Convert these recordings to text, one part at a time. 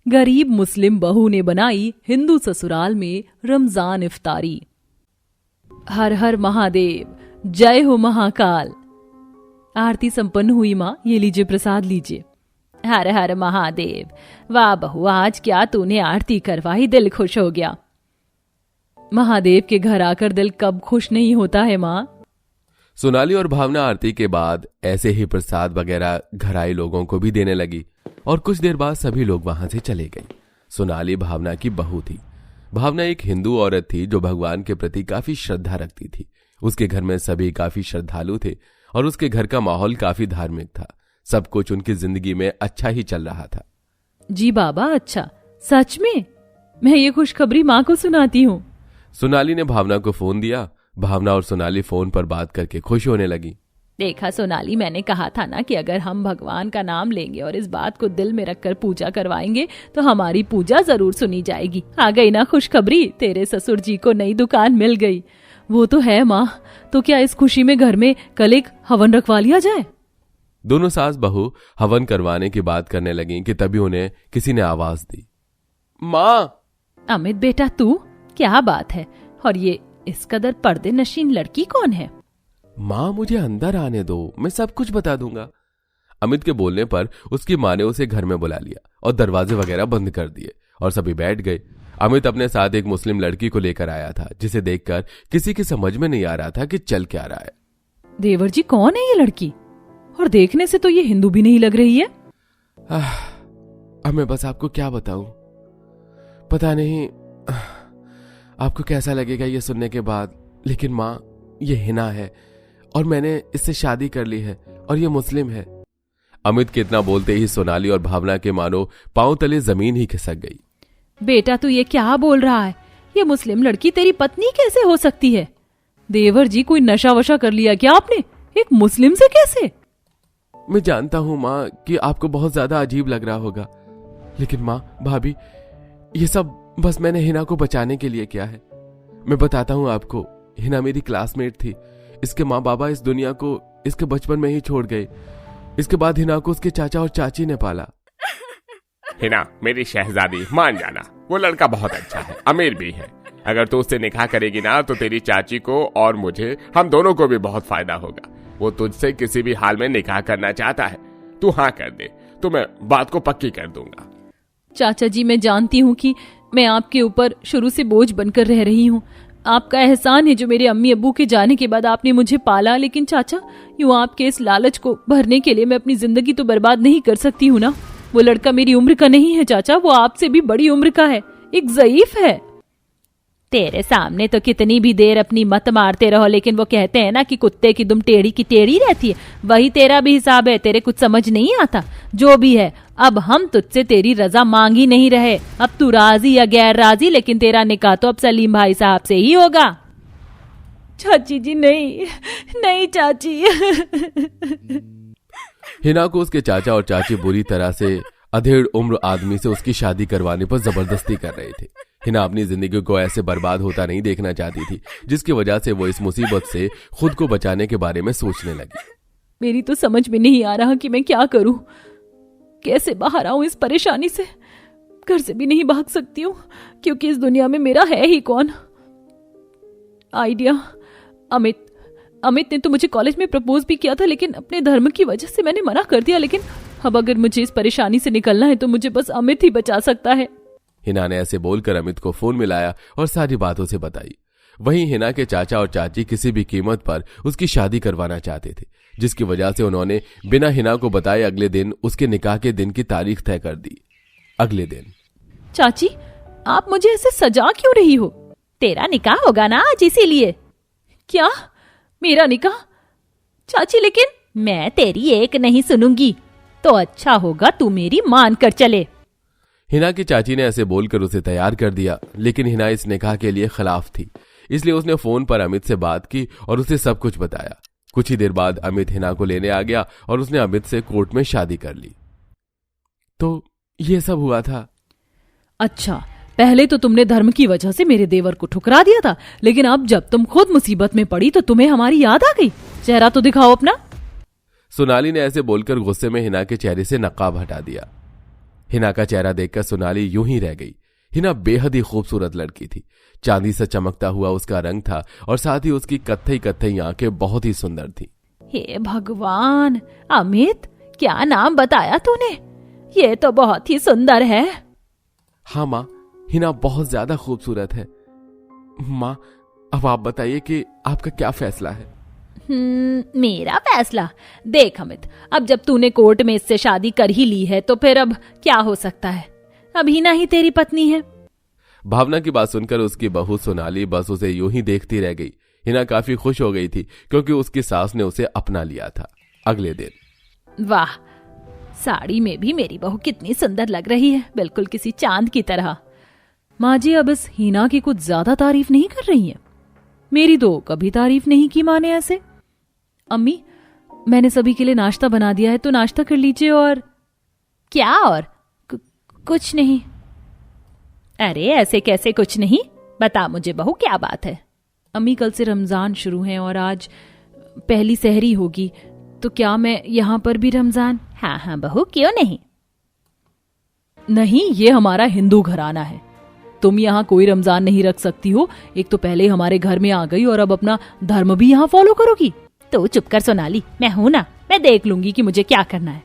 गरीब मुस्लिम बहू ने बनाई हिंदू ससुराल में रमजान इफ्तारी। हर हर महादेव, जय हो महाकाल। आरती संपन्न हुई माँ, ये लीजिए प्रसाद लीजिए। हर हर महादेव, वाह बहू, आज क्या तूने आरती करवाई, दिल खुश हो गया। महादेव के घर आकर दिल कब खुश नहीं होता है माँ। सोनाली और भावना आरती के बाद ऐसे ही प्रसाद वगैरह घर आए लोगों को भी देने लगी और कुछ देर बाद सभी लोग वहां से चले गए। सोनाली भावना की बहू थी। भावना एक हिंदू औरत थी जो भगवान के प्रति काफी श्रद्धा रखती थी। उसके घर में सभी काफी श्रद्धालु थे और उसके घर का माहौल काफी धार्मिक था। सब कुछ उनकी जिंदगी में अच्छा ही चल रहा था। जी बाबा, अच्छा, सच में? मैं ये खुशखबरी माँ को सुनाती हूँ। सोनाली ने भावना को फोन दिया। भावना और सोनाली फोन पर बात करके खुश होने लगी। देखा सोनाली, मैंने कहा था ना कि अगर हम भगवान का नाम लेंगे और इस बात को दिल में रखकर पूजा करवाएंगे तो हमारी पूजा जरूर सुनी जाएगी। आ गई ना खुशखबरी, तेरे ससुर जी को नई दुकान मिल गई। वो तो है माँ, तो क्या इस खुशी में घर में कल एक हवन रखवा लिया जाए? दोनों सास बहू हवन करवाने की बात करने लगी कि तभी उन्हें किसी ने आवाज दी। माँ। अमित बेटा, तू? क्या बात है? और ये इस कदर पर्दे नशीन लड़की कौन है? माँ, मुझे अंदर आने दो, मैं सब कुछ बता दूंगा। अमित के बोलने पर उसकी माँ ने उसे घर में बुला लिया और दरवाजे वगैरह बंद कर दिए और सभी बैठ गए। अमित अपने साथ एक मुस्लिम लड़की को लेकर आया था जिसे देखकर किसी की समझ में नहीं आ रहा था कि चल क्या रहा है। देवर जी, कौन है ये लड़की? और देखने से तो ये हिंदू भी नहीं लग रही है। अब मैं बस आपको क्या बताऊं, पता नहीं आपको कैसा लगेगा ये सुनने के बाद, लेकिन माँ, ये हिना है और मैंने इससे शादी कर ली है और ये मुस्लिम है। अमित के इतना बोलते ही सोनाली और भावना के मानो पांव तले जमीन ही खिसक गई। बेटा, तू ये क्या बोल रहा है? ये मुस्लिम लड़की तेरी पत्नी कैसे हो सकती है? देवर जी, कोई नशा वशा कर लिया क्या आपने? एक मुस्लिम से कैसे? मैं जानता हूँ माँ कि आपको बहुत ज्यादा अजीब लग रहा होगा, लेकिन माँ, भाभी, ये सब बस मैंने हिना को बचाने के लिए किया है। मैं बताता हूँ आपको, हिना मेरी क्लासमेट थी। इसके माँ बाबा इस दुनिया को इसके बचपन में ही छोड़ गए। इसके बाद हिना को उसके चाचा और चाची ने पाला। हिना मेरी शहजादी, मान जाना, वो लड़का बहुत अच्छा है, अमीर भी है। अगर तू उससे निकाह करेगी ना तो तेरी चाची को और मुझे, हम दोनों को भी बहुत फायदा होगा। वो तुझसे किसी भी हाल में निकाह करना चाहता है, तू हाँ कर दे तो मैं बात को पक्की कर दूंगा। चाचा जी, मैं जानती हूँ कि मैं आपके ऊपर शुरू से बोझ बनकर रह रही हूँ। आपका एहसान है जो मेरे अम्मी अब्बू के जाने के बाद आपने मुझे पाला, लेकिन चाचा, यूँ आपके इस लालच को भरने के लिए मैं अपनी जिंदगी तो बर्बाद नहीं कर सकती हूँ ना। वो लड़का मेरी उम्र का नहीं है चाचा, वो आपसे भी बड़ी उम्र का है, एक ज़ईफ है। तेरे सामने तो कितनी भी देर अपनी मत मारते रहो, लेकिन वो कहते हैं ना कि कुत्ते की दुम टेढ़ी की टेढ़ी रहती है, वही तेरा भी हिसाब है। तेरे कुछ समझ नहीं आता। जो भी है, अब हम तुझसे तेरी रजा मांग ही नहीं रहे। अब तू राजी या गैर राजी, लेकिन तेरा निकाह तो अब सलीम भाई साहब से ही होगा। चाची जी, नहीं नहीं चाची। हिना को उसके चाचा और चाची बुरी तरह से अधेड़ उम्र आदमी से उसकी शादी करवाने पर जबरदस्ती कर रहे थे। हिना अपनी जिंदगी को ऐसे बर्बाद होता नहीं देखना चाहती थी, जिसकी वजह से वो इस मुसीबत से खुद को बचाने के बारे में सोचने लगी। मेरी तो समझ में नहीं आ रहा कि मैं क्या करूं, कैसे बाहर आऊं इस परेशानी से। घर से भी नहीं भाग सकती हूँ क्योंकि इस दुनिया में मेरा है ही कौन। आइडिया, अमित ने तो मुझे कॉलेज में प्रपोज भी किया था, लेकिन अपने धर्म की वजह से मैंने मना कर दिया। लेकिन अब अगर मुझे इस परेशानी से निकलना है तो मुझे बस अमित ही बचा सकता है। हिना ने ऐसे बोलकर अमित को फोन मिलाया और सारी बातों से बताई। वहीं हिना के चाचा और चाची किसी भी कीमत पर उसकी शादी करवाना चाहते थे, जिसकी वजह से उन्होंने बिना हिना को बताए अगले दिन उसके निकाह के दिन की तारीख तय कर दी। अगले दिन, चाची, आप मुझे ऐसे सजा क्यों रही हो? तेरा निकाह होगा ना आज, इसीलिए। क्या? मेरा निकाह? चाची, लेकिन मैं तेरी एक नहीं सुनूंगी। तो अच्छा होगा तू मेरी मान कर चले। हिना की चाची ने ऐसे बोलकर उसे तैयार कर दिया, लेकिन हिना इस निकाह के लिए खिलाफ थी, इसलिए उसने फोन पर अमित से बात की और उसे सब कुछ बताया। कुछ ही देर बाद अमित हिना को लेने आ गया और उसने अमित से कोर्ट में शादी कर ली। तो ये सब हुआ था। अच्छा, पहले तो तुमने धर्म की वजह से मेरे देवर को ठुकरा दिया था, लेकिन अब जब तुम खुद मुसीबत में पड़ी तो तुम्हें हमारी याद आ गई। चेहरा तो दिखाओ अपना। सोनाली ने ऐसे बोलकर गुस्से में हिना के चेहरे से नकाब हटा दिया। हिना का चेहरा देखकर सोनाली यूं ही रह गई। हिना बेहद ही खूबसूरत लड़की थी। चांदी से चमकता हुआ उसका रंग था और साथ ही उसकी कत्थई कत्थई आंखें बहुत ही सुंदर थी। हे भगवान, अमित, क्या नाम बताया तूने? ये तो बहुत ही सुंदर है। हाँ माँ, हिना बहुत ज्यादा खूबसूरत है। माँ, अब आप बताइए कि आपका क्या फैसला है? मेरा फैसला? देख अमित, अब जब तूने कोर्ट में इससे शादी कर ही ली है तो फिर अब क्या हो सकता है। अब हिना ही तेरी पत्नी है। भावना की बात सुनकर उसकी बहू सोनाली बस उसे यूं ही देखती रह गई। हिना काफी खुश हो गई थी क्योंकि उसकी सास ने उसे अपना लिया था। अगले दिन, वाह, साड़ी में भी मेरी बहू कितनी सुंदर लग रही है, बिल्कुल किसी चांद की तरह। माँ जी अब इस हिना की कुछ ज्यादा तारीफ नहीं कर रही है? मेरी तो कभी तारीफ नहीं की माँ ने ऐसे। अम्मी, मैंने सभी के लिए नाश्ता बना दिया है, तो नाश्ता कर लीजिए। और क्या? और कुछ नहीं। अरे ऐसे कैसे कुछ नहीं? बता मुझे बहू, क्या बात है? अम्मी, कल से रमजान शुरू है और आज पहली सहरी होगी, तो क्या मैं यहाँ पर भी रमजान? हाँ हाँ बहू, क्यों नहीं? नहीं, ये हमारा हिंदू घराना है, तुम यहाँ कोई रमजान नहीं रख सकती हो। एक तो पहले हमारे घर में आ गई और अब अपना धर्म भी यहाँ फॉलो करोगी। तो चुप कर सोनाली, मैं हूं ना, मैं देख लूंगी कि मुझे क्या करना है।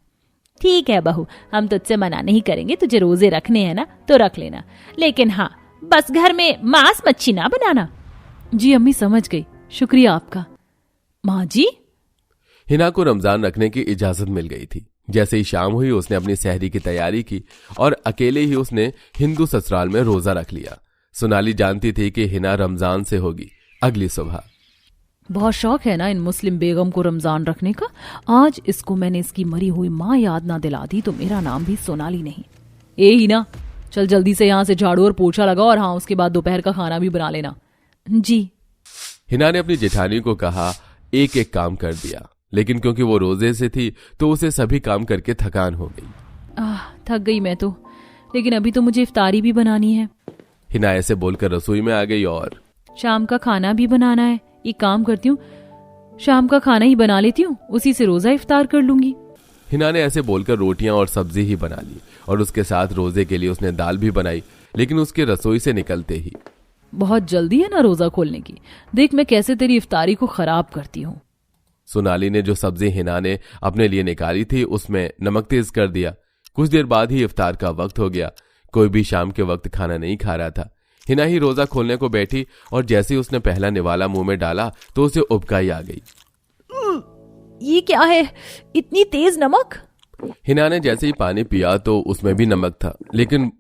ठीक है बहू, हम तुझसे मना नहीं करेंगे, तुझे रोजे रखने हैं ना तो रख लेना, लेकिन हाँ बस घर में मांस मच्छी ना बनाना। जी अम्मी, समझ गई, शुक्रिया आपका। माँ जी, हिना को रमजान रखने की इजाजत मिल गई थी। जैसे ही शाम हुई उसने अपनी सहरी की तैयारी की और अकेले ही उसने हिंदू ससुराल में रोजा रख लिया। सोनाली जानती थी कि हिना रमजान से होगी। अगली सुबह, बहुत शौक है ना इन मुस्लिम बेगम को रमजान रखने का। आज इसको मैंने इसकी मरी हुई माँ याद ना दिला दी तो मेरा नाम भी सोनाली नहीं। ए हिना, चल जल्दी से यहाँ से झाड़ू और पोछा लगा और हाँ उसके बाद दोपहर का खाना भी बना लेना। जी। हिना ने अपनी जेठानी को कहा, एक एक काम कर दिया, लेकिन क्योंकि वो रोजे से थी तो उसे सभी काम करके थकान हो गई। थक गई मैं तो, लेकिन अभी तो मुझे इफ्तारी भी बनानी है। हिना ऐसे बोलकर रसोई में आ गई और शाम का खाना भी बनाना है। एक काम करती हूँ, शाम का खाना ही बना लेती हूँ, उसी से रोजा इफ्तार कर लूंगी। हिना ने ऐसे बोलकर रोटियां और सब्जी ही बना ली और उसके साथ रोजे के लिए उसने दाल भी बनाई। लेकिन उसके रसोई से निकलते ही, बहुत जल्दी है ना रोजा खोलने की, देख मैं कैसे तेरी इफ्तारी को खराब करती हूँ। सोनाली ने जो सब्जी हिना ने अपने लिए निकाली थी उसमें नमक तेज कर दिया। कुछ देर बाद ही इफ्तार का वक्त हो गया। कोई भी शाम के वक्त खाना नहीं खा रहा था। हिना ही रोजा खोलने को बैठी और जैसे ही उसने पहला निवाला मुंह में डाला तो उसे उबकाई आ गई। ये क्या है, इतनी तेज नमक? हिना ने जैसे ही पानी पिया तो उसमें भी नमक था, लेकिन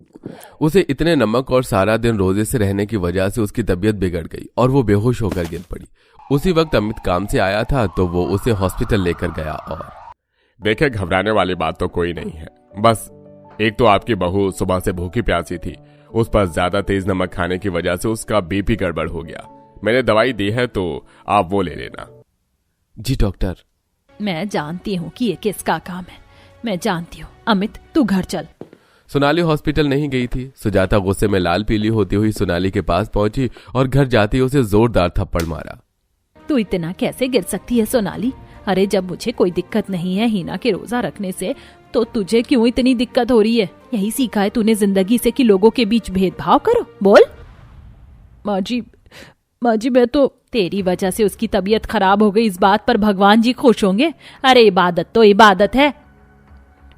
उसे इतने नमक और सारा दिन रोजे से रहने की वजह से उसकी तबीयत बिगड़ गई और वो बेहोश होकर गिर पड़ी। उसी वक्त अमित काम से आया था तो वो उसे हॉस्पिटल लेकर गया। और देखे, घबराने वाली बात तो कोई नहीं है, बस एक तो आपकी बहू सुबह से भूखी प्यासी थी, उस पर ज्यादा तेज नमक खाने की वजह से उसका बीपी गड़बड़ हो गया। मैंने दवाई दी है तो आप वो ले लेना। जी डॉक्टर। मैं जानती हूँ कि ये किसका काम है, मैं जानती हूँ। अमित, तू घर चल। सोनाली हॉस्पिटल नहीं गई थी। सुजाता गुस्से में लाल पीली होती हुई सोनाली के पास पहुंची और घर जाती उसे जोरदार थप्पड़ मारा। तू इतना कैसे गिर सकती है सोनाली? अरे जब मुझे कोई दिक्कत नहीं है हिना के रोजा रखने से, तो तुझे क्यों इतनी दिक्कत हो रही है? यही सीखा है तूने जिंदगी से कि लोगों के बीच भेदभाव करो। बोल। माँ जी, मैं तो, तेरी वजह से उसकी तबीयत खराब हो गई, इस बात पर भगवान जी खुश होंगे? अरे इबादत तो इबादत है,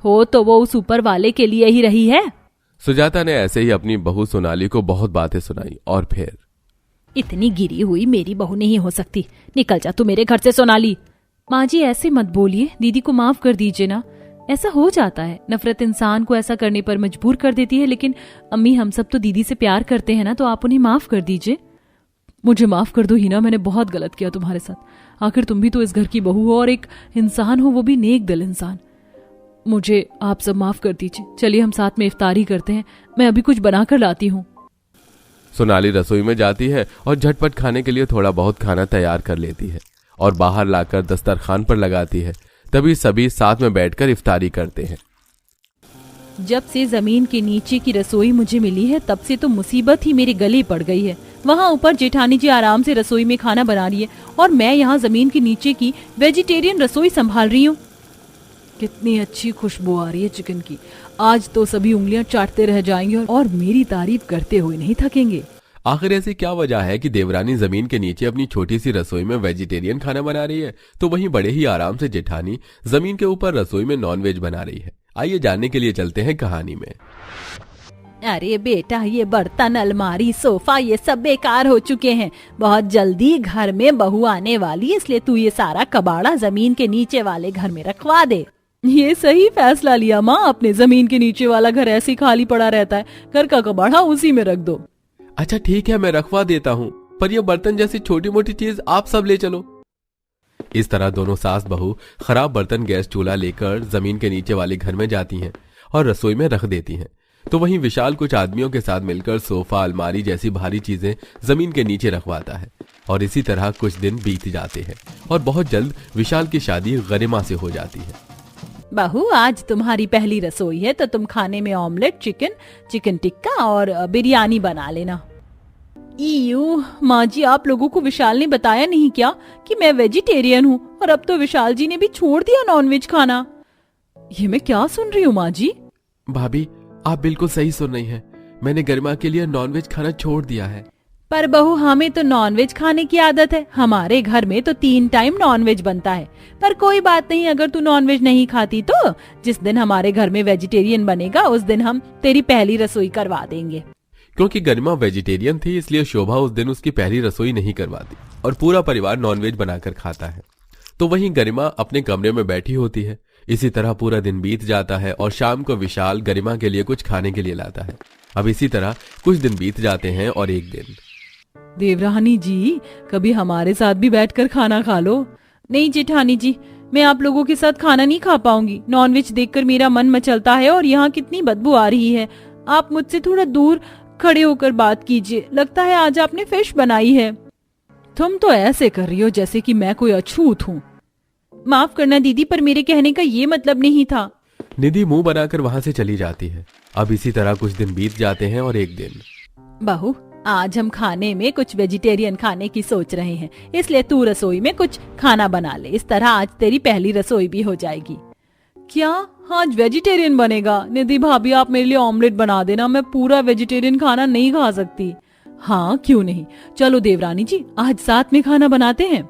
हो तो वो उस ऊपर वाले के लिए ही रही है। सुजाता ने ऐसे ही अपनी बहू सोनाली को बहुत बातें सुनाई और फिर, इतनी गिरी हुई मेरी बहू नहीं हो सकती, निकल जा तू मेरे घर से सोनाली। माँ जी ऐसे मत बोलिए, दीदी को माफ कर दीजिए ना, ऐसा हो जाता है, नफरत इंसान को ऐसा करने पर मजबूर कर देती है। लेकिन अम्मी, हम सब तो दीदी से प्यार करते हैं ना, तो आप उन्हें माफ कर दीजिए। मुझे माफ कर दो हिना, मैंने बहुत गलत किया तुम्हारे साथ। आखिर तुम भी तो इस घर की बहू हो और एक इंसान हो, वो भी नेक दिल इंसान। मुझे आप सब माफ कर दीजिए। चलिए हम साथ में इफ्तारी करते हैं, मैं अभी कुछ बना कर लाती हूँ। सोनाली रसोई में जाती है और झटपट खाने के लिए थोड़ा बहुत खाना तैयार कर लेती है और बाहर लाकर दस्तरखान पर लगाती है। तभी सभी साथ में बैठकर इफ्तारी करते हैं। जब से जमीन के नीचे की रसोई मुझे मिली है तब से तो मुसीबत ही मेरे गले पड़ गई है। वहाँ ऊपर जेठानी जी आराम से रसोई में खाना बना रही है और मैं यहाँ जमीन के नीचे की वेजिटेरियन रसोई संभाल रही हूँ। कितनी अच्छी खुशबू आ रही है चिकन की। आज तो सभी उंगलियां चाटते रह जाएंगे और मेरी तारीफ करते हुए नहीं थकेंगे। आखिर ऐसी क्या वजह है कि देवरानी जमीन के नीचे अपनी छोटी सी रसोई में वेजिटेरियन खाना बना रही है, तो वहीं बड़े ही आराम से जेठानी जमीन के ऊपर रसोई में नॉनवेज बना रही है। आइए जानने के लिए चलते हैं कहानी में। अरे बेटा, ये बर्तन, अलमारी, सोफा ये सब बेकार हो चुके हैं। बहुत जल्दी घर में बहू आने वाली, इसलिए तू ये सारा कबाड़ा जमीन के नीचे वाले घर में रखवा दे। ये सही फैसला लिया माँ, अपने जमीन के नीचे वाला घर ऐसे ही खाली पड़ा रहता है, घर का कबाड़ा उसी में रख दो। अच्छा ठीक है, मैं रखवा देता हूँ, पर ये बर्तन जैसी छोटी मोटी चीज आप सब ले चलो। इस तरह दोनों सास बहू खराब बर्तन गैस चूल्हा लेकर जमीन के नीचे वाले घर में जाती हैं और रसोई में रख देती हैं। तो वहीं विशाल कुछ आदमियों के साथ मिलकर सोफा, अलमारी जैसी भारी चीजें जमीन के नीचे रखवाता है। और इसी तरह कुछ दिन बीत जाते हैं और बहुत जल्द विशाल की शादी गरिमा से हो जाती है। बहू, आज तुम्हारी पहली रसोई है तो तुम खाने में ऑमलेट, चिकन टिक्का और बिरयानी बना लेना। ईयू, माँ जी, आप लोगों को विशाल ने बताया नहीं क्या कि मैं वेजिटेरियन हूँ? और अब तो विशाल जी ने भी छोड़ दिया नॉनवेज खाना। ये मैं क्या सुन रही हूँ माँ जी? भाभी, आप बिल्कुल सही सुन रही हैं। मैंने गरिमा के लिए नॉनवेज खाना छोड़ दिया है। पर बहू, हमें तो नॉनवेज खाने की आदत है। हमारे घर में तो 3 टाइम नॉनवेज बनता है। पर कोई बात नहीं, अगर तू नॉनवेज नहीं खाती तो जिस दिन हमारे घर में वेजिटेरियन बनेगा उस दिन हम तेरी पहली रसोई करवा देंगे। क्योंकि गरिमा वेजिटेरियन थी, इसलिए शोभा उस दिन उसकी पहली रसोई नहीं करवाती और पूरा परिवार नॉनवेज बनाकर खाता है। तो वहीं गरिमा अपने कमरे में बैठी होती है। इसी तरह पूरा दिन बीत जाता है और शाम को विशाल गरिमा के लिए कुछ खाने के लिए लाता है। अब इसी तरह कुछ दिन बीत जाते हैं और एक दिन, देवरानी जी, कभी हमारे साथ भी बैठकर खाना खा लो। नहीं जेठानी जी, मैं आप लोगों के साथ खाना नहीं खा पाऊंगी। नॉनवेज देखकर मेरा मन मचलता है और यहाँ कितनी बदबू आ रही है। आप मुझसे थोड़ा दूर खड़े होकर बात कीजिए। लगता है आज आपने फिश बनाई है। तुम तो ऐसे कर रही हो जैसे कि मैं कोई अछूत हूँ। माफ करना दीदी, पर मेरे कहने का ये मतलब नहीं था। निधि मुंह बनाकर वहां से चली जाती है। अब इसी तरह कुछ दिन बीत जाते हैं और एक दिन, बहू, आज हम खाने में कुछ वेजिटेरियन खाने की सोच रहे हैं, इसलिए तू रसोई में कुछ खाना बना ले। इस तरह आज तेरी पहली रसोई भी हो जाएगी। क्या आज वेजिटेरियन बनेगा? निधि भाभी, आप मेरे लिए ऑमलेट बना देना, मैं पूरा वेजिटेरियन खाना नहीं खा सकती। हाँ, क्यों नहीं, चलो देवरानी जी, आज साथ में खाना बनाते हैं।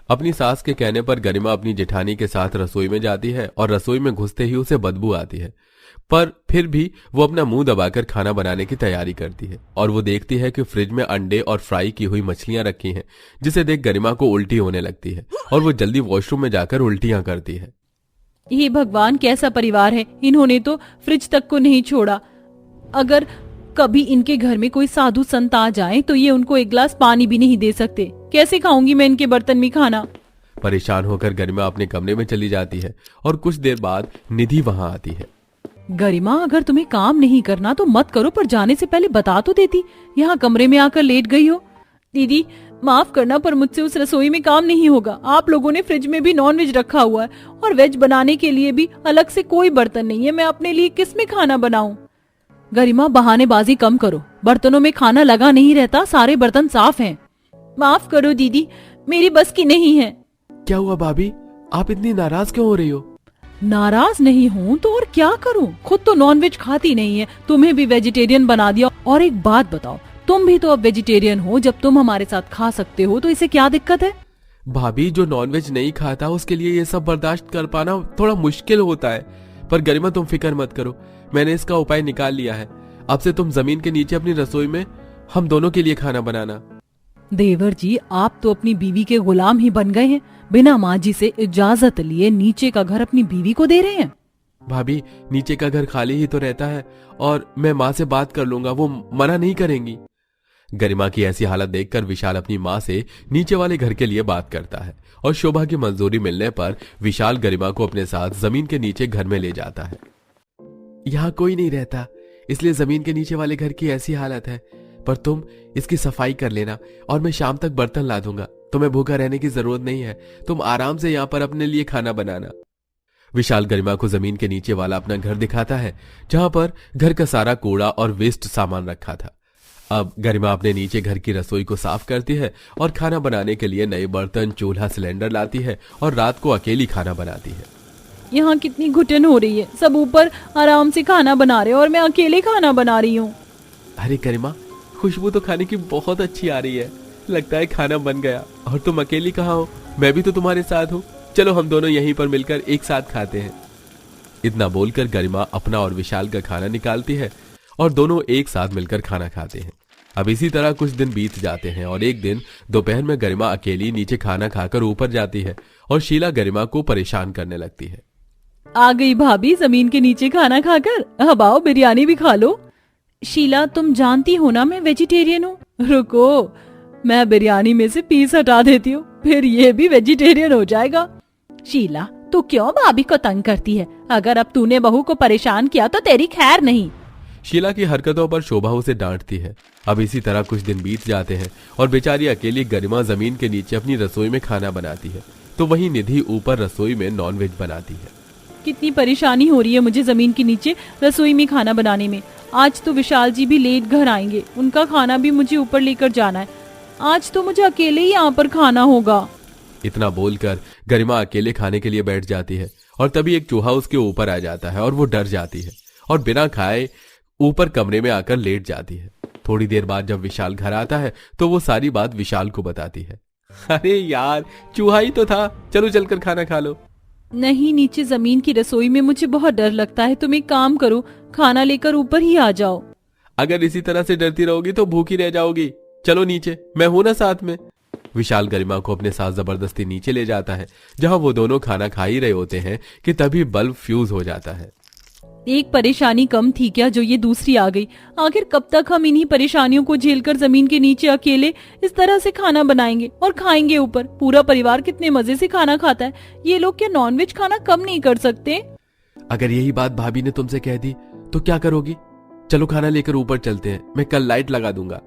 अपनी सास के कहने पर गरिमा अपनी जेठानी के साथ रसोई में जाती है और रसोई में घुसते ही उसे बदबू आती है, पर फिर भी वो अपना मुंह दबाकर खाना बनाने की तैयारी करती है। और वो देखती है कि फ्रिज में अंडे और फ्राई की हुई मछलियां रखी हैं, जिसे देख गरिमा को उल्टी होने लगती है और वो जल्दी वॉशरूम में जाकर उल्टियां करती है। ये भगवान, कैसा परिवार है, इन्होंने तो फ्रिज तक को नहीं छोड़ा। अगर कभी इनके घर में कोई साधु संत आ जाए तो ये उनको एक गिलास पानी भी नहीं दे सकते। कैसे खाऊंगी मैं इनके बर्तन में खाना? परेशान होकर गरिमा अपने कमरे में चली जाती है और कुछ देर बाद निधि वहां आती है। गरिमा, अगर तुम्हें काम नहीं करना तो मत करो, पर जाने से पहले बता तो देती। यहाँ कमरे में आकर लेट गई हो। दीदी माफ करना, पर मुझसे उस रसोई में काम नहीं होगा। आप लोगों ने फ्रिज में भी नॉनवेज रखा हुआ है और वेज बनाने के लिए भी अलग से कोई बर्तन नहीं है। मैं अपने लिए किस में खाना बनाऊं? गरिमा, बहानेबाजी कम करो। बर्तनों में खाना लगा नहीं रहता, सारे बर्तन साफ हैं। माफ करो दीदी, मेरी बस की नहीं है। क्या हुआ भाभी, आप इतनी नाराज क्यों हो रही हो? नाराज नहीं हूँ तो और क्या करूँ? खुद तो नॉनवेज खाती नहीं है, तुम्हें भी वेजिटेरियन बना दिया। और एक बात बताओ, तुम भी तो अब वेजिटेरियन हो। जब तुम हमारे साथ खा सकते हो तो इसे क्या दिक्कत है? भाभी, जो नॉनवेज नहीं खाता उसके लिए ये सब बर्दाश्त कर पाना थोड़ा मुश्किल होता है। पर गरिमा, तुम फिक्र मत करो, मैंने इसका उपाय निकाल लिया है। अब से तुम जमीन के नीचे अपनी रसोई में हम दोनों के लिए खाना बनाना। देवर जी, आप तो अपनी बीवी के गुलाम ही बन गए हैं। बिना माँ जी से इजाजत लिए नीचे का घर अपनी बीवी को दे रहे हैं। भाभी, नीचे का घर खाली ही तो रहता है और मैं माँ से बात कर लूंगा, वो मना नहीं करेंगी। गरिमा की ऐसी हालत देखकर विशाल अपनी माँ से नीचे वाले घर के लिए बात करता है और शोभा की मंजूरी मिलने पर विशाल गरिमा को अपने साथ जमीन के नीचे घर में ले जाता है। यहाँ कोई नहीं रहता, इसलिए जमीन के नीचे वाले घर की ऐसी हालत है, पर तुम इसकी सफाई कर लेना और मैं शाम तक बर्तन ला दूंगा। तुम्हें भूखा रहने की जरूरत नहीं है, तुम आराम से यहाँ पर अपने लिए खाना बनाना। विशाल गरिमा को जमीन के नीचे वाला अपना घर दिखाता है, जहां पर घर का सारा कूड़ा और वेस्ट सामान रखा था। अब गरिमा अपने नीचे घर की रसोई को साफ करती है और खाना बनाने के लिए नए बर्तन, चूल्हा, सिलेंडर लाती है और रात को अकेली खाना बनाती है। यहाँ कितनी घुटन हो रही है। सब ऊपर आराम से खाना बना रहे हैं और मैं अकेले खाना बना रही हूँ। अरे गरिमा, खुशबू तो खाने की बहुत अच्छी आ रही है। लगता है खाना बन गया। और तुम अकेली कहाँ हो? मैं भी तो तुम्हारे साथ हूँ। चलो हम दोनों यहीं पर मिलकर एक साथ खाते हैं। इतना बोलकर गरिमा अपना और विशाल का खाना निकालती है और दोनों एक साथ मिलकर खाना खाते हैं। अब इसी तरह कुछ दिन बीत जाते हैं और एक दिन दोपहर में गरिमा अकेली नीचे खाना खाकर ऊपर जाती है और शीला गरिमा को परेशान करने लगती है। आ गई भाभी जमीन के नीचे खाना खाकर। अब आओ बिरयानी भी खा लो। शीला, तुम जानती हो ना मैं वेजिटेरियन हूँ। रुको, मैं बिरयानी में से पीस हटा देती हूँ, फिर ये भी वेजिटेरियन हो जाएगा। शीला, तू क्यों भाभी को तंग करती है? अगर अब तूने बहू को परेशान किया तो तेरी खैर नहीं। शीला की हरकतों पर शोभा उसे डांटती है। अब इसी तरह कुछ दिन बीत जाते हैं और बेचारी अकेली गरिमा जमीन के नीचे अपनी रसोई में खाना बनाती है, तो वहीं निधि ऊपर रसोई में नॉनवेज बनाती है। कितनी परेशानी हो रही है मुझे जमीन के नीचे रसोई में खाना बनाने में। आज तो विशाल जी भी लेट घर आएंगे, उनका खाना भी मुझे ऊपर लेकर जाना है। आज तो मुझे अकेले ही यहाँ पर खाना होगा। इतना बोलकर गरिमा अकेले खाने के लिए बैठ जाती है और तभी एक चूहा उसके ऊपर आ जाता है और वो डर जाती है और बिना खाए ऊपर कमरे में आकर लेट जाती है। थोड़ी देर बाद जब विशाल घर आता है तो वो सारी बात विशाल को बताती है। अरे यार, चूहा ही तो था, चलो चलकर खाना खा लो। नहीं, नीचे जमीन की रसोई में मुझे बहुत डर लगता है। तुम एक काम करो, खाना लेकर ऊपर ही आ जाओ। अगर इसी तरह से डरती रहोगी तो भूखी रह जाओगी। चलो नीचे, मैं हूं ना साथ में। विशाल गरिमा को अपने साथ जबरदस्ती नीचे ले जाता है, जहां वो दोनों खाना खा ही रहे होते हैं कि तभी बल्ब फ्यूज हो जाता है। एक परेशानी कम थी क्या जो ये दूसरी आ गई? आखिर कब तक हम इन्हीं परेशानियों को झेलकर जमीन के नीचे अकेले इस तरह से खाना बनाएंगे और खाएंगे ऊपर? पूरा परिवार कितने मजे से खाना खाता है। ये लोग क्या नॉनवेज खाना कम नहीं कर सकते? अगर यही बात भाभी ने तुमसे कह दी तो क्या करोगी? चलो खाना लेकर ऊपर चलते हैं, मैं कल लाइट लगा दूंगा।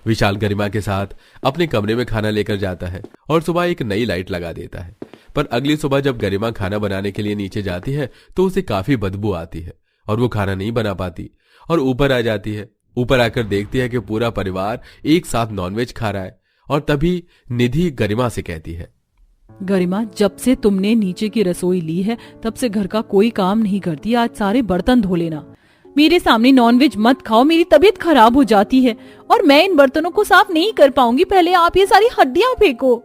विशाल गरिमा के साथ अपने कमरे में खाना लेकर जाता है और सुबह एक नई लाइट लगा देता है। पर अगली सुबह जब गरिमा खाना बनाने के लिए नीचे जाती है तो उसे काफी बदबू आती है और वो खाना नहीं बना पाती और ऊपर आ जाती है। ऊपर आकर देखती है कि पूरा परिवार एक साथ नॉनवेज खा रहा है और तभी निधि गरिमा से कहती है, गरिमा, जब से तुमने नीचे की रसोई ली है तब से घर का कोई काम नहीं करती। आज सारे बर्तन धो लेना। मेरे सामने नॉनवेज मत खाओ, मेरी तबीयत खराब हो जाती है और मैं इन बर्तनों को साफ नहीं कर पाऊंगी। पहले आप ये सारी हड्डियां फेंको।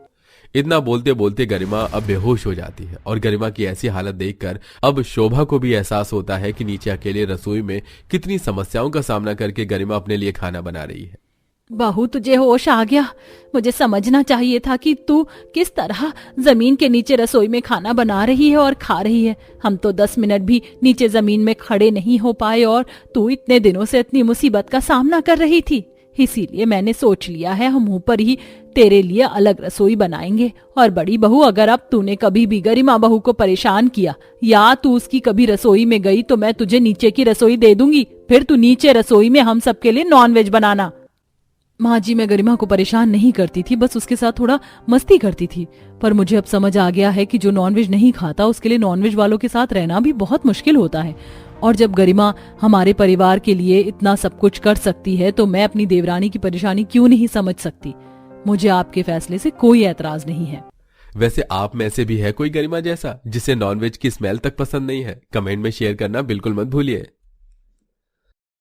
इतना बोलते बोलते गरिमा अब बेहोश हो जाती है और गरिमा की ऐसी हालत देखकर अब शोभा को भी एहसास होता है कि नीचे अकेले रसोई में कितनी समस्याओं का सामना करके गरिमा अपने लिए खाना बना रही है। बहू, तुझे होश आ गया? मुझे समझना चाहिए था कि तू किस तरह जमीन के नीचे रसोई में खाना बना रही है और खा रही है। हम तो 10 मिनट भी नीचे जमीन में खड़े नहीं हो पाए और तू इतने दिनों से इतनी मुसीबत का सामना कर रही थी। इसीलिए मैंने सोच लिया है हम ऊपर ही तेरे लिए अलग रसोई बनाएंगे। और बड़ी बहू, अगर अब तूने कभी भी गरिमा बहू को परेशान किया या तू उसकी कभी रसोई में गई तो मैं तुझे नीचे की रसोई दे दूंगी। फिर तू नीचे रसोई में हम सबके लिए नॉनवेज बनाना। माँ जी, मैं गरिमा को परेशान नहीं करती थी, बस उसके साथ थोड़ा मस्ती करती थी। पर मुझे अब समझ आ गया है कि जो नॉनवेज नहीं खाता उसके लिए नॉनवेज वालों के साथ रहना भी बहुत मुश्किल होता है। और जब गरिमा हमारे परिवार के लिए इतना सब कुछ कर सकती है तो मैं अपनी देवरानी की परेशानी क्यों नहीं समझ सकती? मुझे आपके फैसले से कोई एतराज नहीं है। वैसे आप में से भी है कोई गरिमा जैसा जिसे नॉनवेज की स्मेल तक पसंद नहीं है? कमेंट में शेयर करना बिल्कुल मत भूलिए।